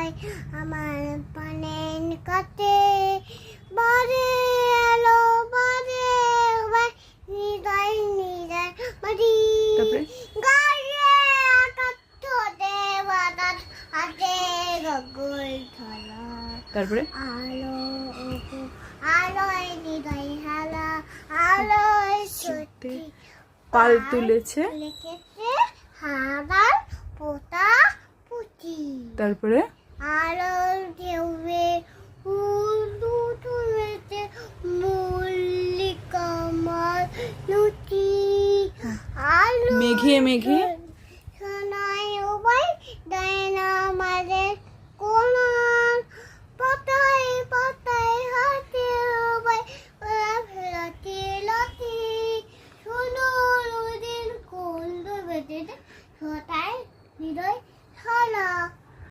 হয় আমার পানের কাছে বারে এলো বারে হৃদয় হৃদয় মারি গায়ে আকাশ দেবাদার হাতে গগল ধরা তারপরে আলো আলোয় হৃদয় হালা আলোয় সত্যি পাল তুলেছে লিখেছে হারার পোতা পুঁতি তারপরে আলোর ঢেউয়ে উলু তুলেছে মল্লিকা মাল লুচি আলো মেঘে মেঘে